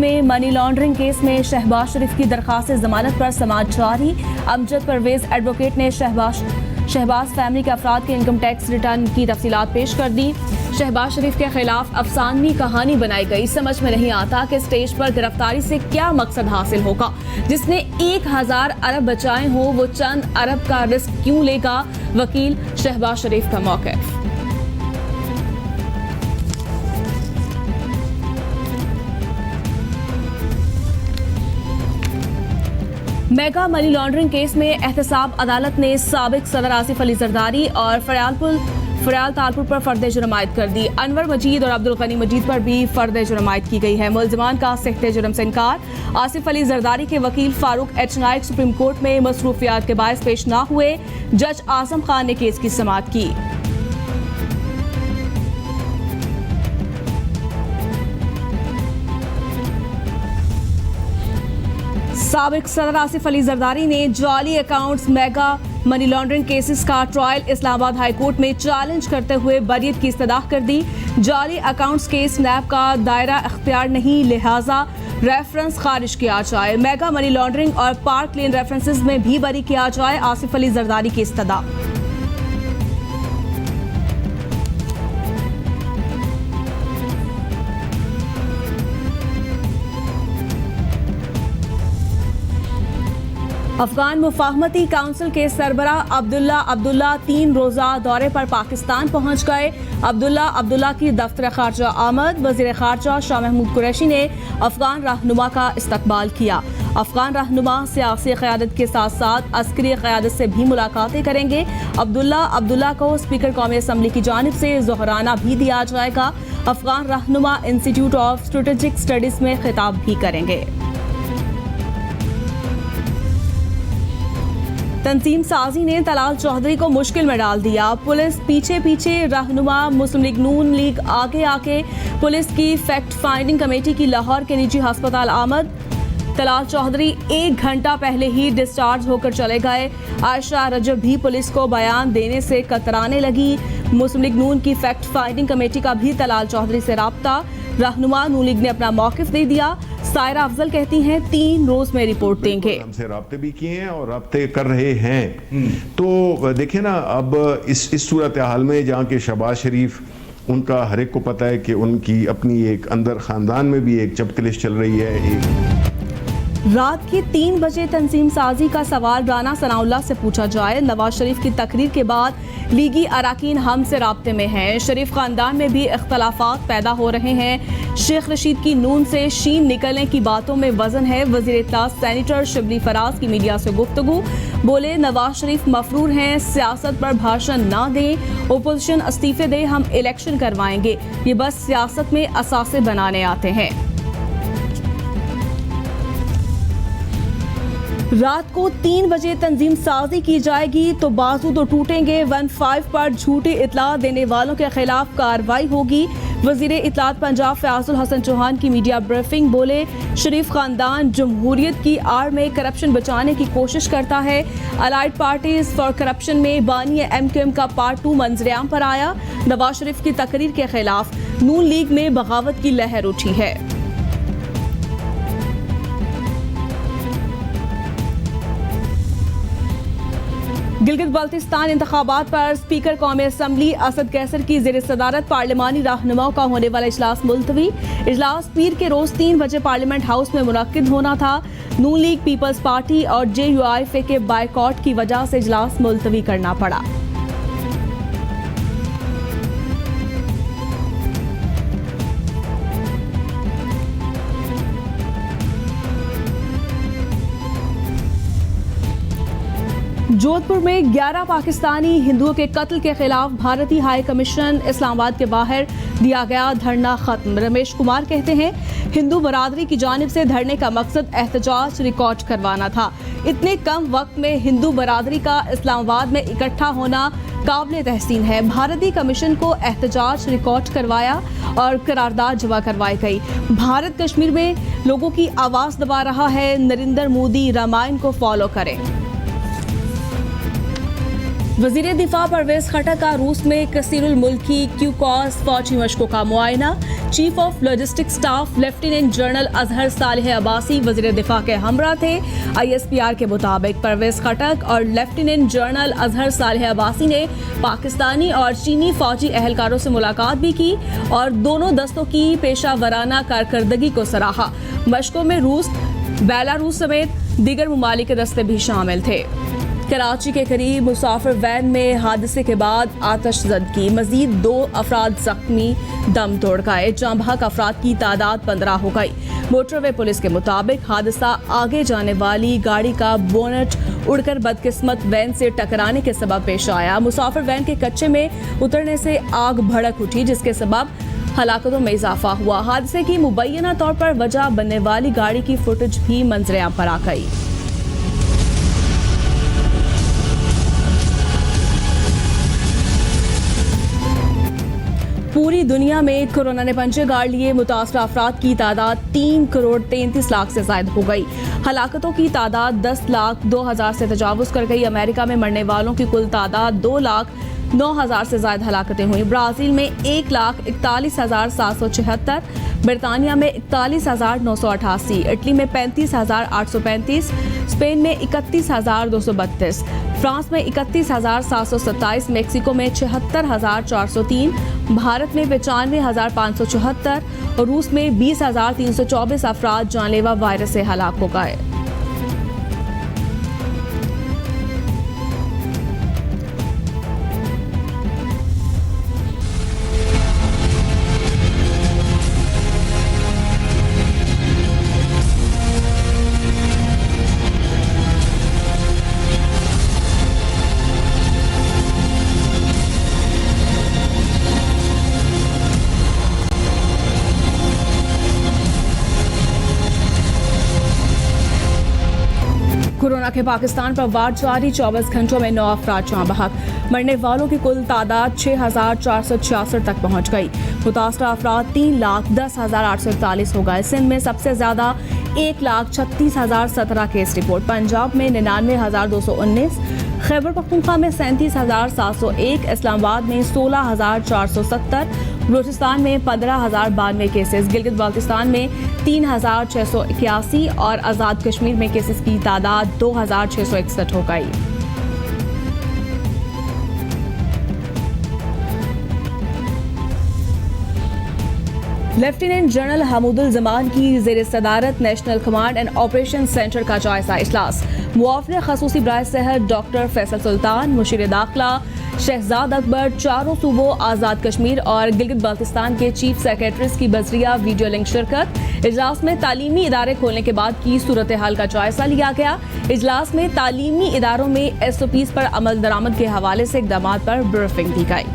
में money laundering case में शहबाज शरीफ की दरखास्त जमानत पर समाअत जारी। अमजद परवेज एडवोकेट ने शहबाज फैमिली के अफराद के इनकम टैक्स रिटर्न की तफसीलात पेश कर दी। शहबाज शरीफ के खिलाफ अफसानवी कहानी बनाई गई। समझ में नहीं आता कि स्टेज पर गिरफ्तारी से क्या मकसद हासिल होगा। जिसने 1000 अरब बचाए हो वो चंद अरब का रिस्क क्यों लेगा। वकील शहबाज शरीफ का मौक़िफ़। मेगा मनी लॉन्ड्रिंग केस में एहतसाब अदालत ने साबिक सदर आसिफ अली जरदारी और फरयाल तालपुर पर फर्द जुर्म आयद कर दी। अनवर मजीद और अब्दुल गनी मजीद पर भी फर्द जुर्म आयद की गई है। मुल्ज़िमान का सख्त जुर्म से इनकार। आसिफ अली जरदारी के वकील Farooq H Naik supreme court में मसरूफियात के बायस पेश न हुए। जज आजम खान ने केस की समाअत की। साबिक सदर आसिफ अली जरदारी ने जाली accounts mega money laundering cases का ट्रायल इस्लामाबाद हाई कोर्ट में चैलेंज करते हुए बरियत की इस्तदाह कर दी। जाली अकाउंट्स केस नैब का दायरा अख्तियार नहीं, लिहाजा रेफरेंस खारिज किया जाए। मेगा मनी लॉन्ड्रिंग और पार्क लेन रेफरेंसेस में भी बरी किया जाए। आसिफ अली जरदारी की इस्तदा। अफगान मुफाहमती काउंसिल के सरबरा अब्दुल्ला 3 रोज़ा दौरे पर पाकिस्तान पहुंच गए। अब्दुल्ला की दफ्तर खारजा आमद। वज़ीर खारजा शाह महमूद कुरैशी ने अफगान रहनुमा का इस्तकबाल किया। अफगान रहनुमा सियासी क़यादत के साथ साथ अस्करी क़यादत से भी मुलाकातें करेंगे। अब्दुल्ला को स्पीकर कौमी असम्बली की जानिब से ज़ोहराना भी दिया जाएगा। अफगान रहनुमा इंस्टीट्यूट ऑफ स्ट्रेटेजिक स्टडीज़ में खिताब भी करेंगे। तंजीम साजी ने तलाल चौधरी को मुश्किल में डाल दिया। पुलिस पीछे पीछे, रहनुमा मुस्लिम लीग नून लीग आगे आके। पुलिस की फैक्ट फाइंडिंग कमेटी की लाहौर के निजी अस्पताल आमद। तलाल चौधरी 1 घंटा पहले ही डिस्चार्ज होकर चले गए। आयशा रजब भी पुलिस को बयान देने से कतराने लगी। मुस्लिम लीग नून की फैक्ट फाइंडिंग कमेटी का भी तलाल चौधरी से राब्ता। रहनुमा नून लीग ने अपना मौक़िफ़ दे दिया। सायरा अफजल कहती हैं 3 रोज में रिपोर्ट देंगे। हमसे राब्ते भी किए हैं और राब्ते कर रहे हैं। तो देखिए ना, अब इस सूरत हाल में जहाँ के शहबाज शरीफ, उनका हर एक को पता है कि उनकी अपनी एक अंदर खानदान में भी एक चपकलिश चल रही है। रात के 3 बजे तंजीम साजी का सवाल राना सनाउल्लाह से पूछा जाए। नवाज शरीफ की तकरीर के बाद लीगी अराकीन हम से राब्ते में हैं। शरीफ खानदान में भी इख्तलाफात पैदा हो रहे हैं। शेख रशीद की नून से शीन निकलने की बातों में वजन है। वज़ीर इत्तलात सेनेटर शिबली फराज की मीडिया से गुफ्तगू। बोले नवाज शरीफ मफरूर हैं, सियासत पर भाषण ना दें। ओपोजिशन इस्तीफे दे, हम इलेक्शन करवाएंगे। ये बस सियासत में असासे बनाने आते हैं। रात को 3 बजे तंजीम साजी की जाएगी तो बाजू तो टूटेंगे। 15 पर झूठी इतला देने वालों के खिलाफ कार्रवाई होगी। वज़ीर इत्तलात पंजाब फयाजुल हसन चौहान की मीडिया ब्रीफिंग। बोले शरीफ खानदान जमहूरियत की आड़ में करप्शन बचाने की कोशिश करता है। अलाइड पार्टीज फॉर करप्शन में बानी MQM का पार्ट 2 मंजरेआम पर आया। नवाज शरीफ की तकरीर के खिलाफ नून लीग में बगावत की लहर उठी है। गिलगित बल्तिस्तान इंतखाबात पर स्पीकर कौमी असम्बली असद कैसर की ज़ेर सदारत पार्लिमानी रहनुमाओं का होने वाला इजलास मुलतवी। इजलास पीर के रोज 3 बजे पार्लियामेंट हाउस में मुनक्किद होना था। नून लीग, पीपल्स पार्टी और JUIFA के बायकॉट की वजह से इजलास मुलतवी करना पड़ा। जोधपुर में 11 पाकिस्तानी हिंदुओं के कत्ल के खिलाफ भारतीय हाई कमीशन इस्लामाबाद के बाहर दिया गया धरना खत्म। रमेश कुमार कहते हैं हिंदू बरादरी की जानिब से धरने का मकसद एहतजाज रिकॉर्ड करवाना था। इतने कम वक्त में हिंदू बरादरी का इस्लामाबाद में इकट्ठा होना काबिल तहसीन है। भारतीय कमीशन को एहतजाज रिकॉर्ड करवाया और करारदाद जमा करवाई गई। भारत कश्मीर में लोगों की आवाज़ दबा रहा है। नरेंद्र मोदी रामायण को फॉलो करें। वजीर दिफा परवेज खटक का रूस में कसीरुल मुल्की क्यूकॉस फौजी मशकों का मुआयना। Chief of logistic staff lieutenant general Azhar Saleh Abbasi वजीर दिफा के हमरा थे। ISPR के मुताबिक परवेज खटक और लेफ्टिनेंट जनरल अजहर सालेह अब्बासी ने पाकिस्तानी और चीनी फौजी एहलकारों से मुलाकात भी की और दोनों दस्तों की पेशा वराना कारकर्दगी को सराहा। मशकों में रूस, बेलारूस समेत दीगर ममालिक के दस्ते भी शामिल थे। कराची के करीब मुसाफिर वैन में हादसे के बाद आतिशज़दगी, मजीद 2 अफराद जख्मी, दम तोड़ गए। जाँ बहक अफराद की तादाद 15 हो गई। मोटरवे पुलिस के मुताबिक हादसा आगे जाने वाली गाड़ी का बोनट उड़कर बदकिस्मत वैन से टकराने के सबब पेश आया। मुसाफिर वैन के कच्चे में उतरने से आग भड़क उठी, जिसके सबब हलाकतों में इजाफा हुआ। हादसे की मुबैना तौर पर वजह बनने वाली गाड़ी की फुटेज भी मंजर-ए-आम पर आ गई। पूरी दुनिया में कोरोना ने पंजे गाड़ लिए। मुतासरा अफराद की तादाद 3 करोड़ 33 लाख से ज्यादा हो गई। हलाकतों की तादाद 10 लाख 2 हजार से तजावुज कर गई। अमेरिका में मरने वालों की कुल तादाद 2 लाख 9 हजार से ज्यादा हलाकतें हुई। ब्राजील में 1 लाख 41,776, बरतानिया में 41,988, इटली में 35,835, स्पेन में 31,232, फ्रांस में 31,727, मेक्सिको में 76,403, भारत में 95,574 और रूस में 20,324 अफराद जानलेवा वायरस से हलाक हो गए। कोरोना के पाकिस्तान पर वार जारी, 24 घंटों में 9 अफराद जाँ बहक। मरने वालों की कुल तादाद 6,466 तक पहुंच गई। मुतासरा अफराद 3,10,841 हो गए। सिंध में सबसे ज्यादा 1,36,017 केस रिपोर्ट। पंजाब में 99,219, खैबर पख्तूनख्वा में 37,701, इस्लामाबाद में 16,470, बलूचिस्तान में 15,092 केसेस, गिलगित बाल्टिस्तान में 3,681 और आज़ाद कश्मीर में केसेस की तादाद 2,661 हो गई। लेफ्टिनेंट जनरल हमूदुल जमान की ज़ेर सदारत national command and operation centre का जायजा इजलास। मुआवने खसूसी बराए सेहत डॉक्टर फैसल सुल्तान, मुशीर दाखिला शहजाद अकबर, चारों सूबों आज़ाद कश्मीर और गिलगित बाल्टिस्तान के चीफ सेक्रेटरीज की बजरिया वीडियो लिंक शिरकत। इजलास में तालीमी इदारे खोलने के बाद की सूरत हाल का जायजा लिया गया। इजलास में तालीमी इदारों में SOPs पर अमल दरामद के हवाले से इक़दामात पर ब्रीफिंग दी गई।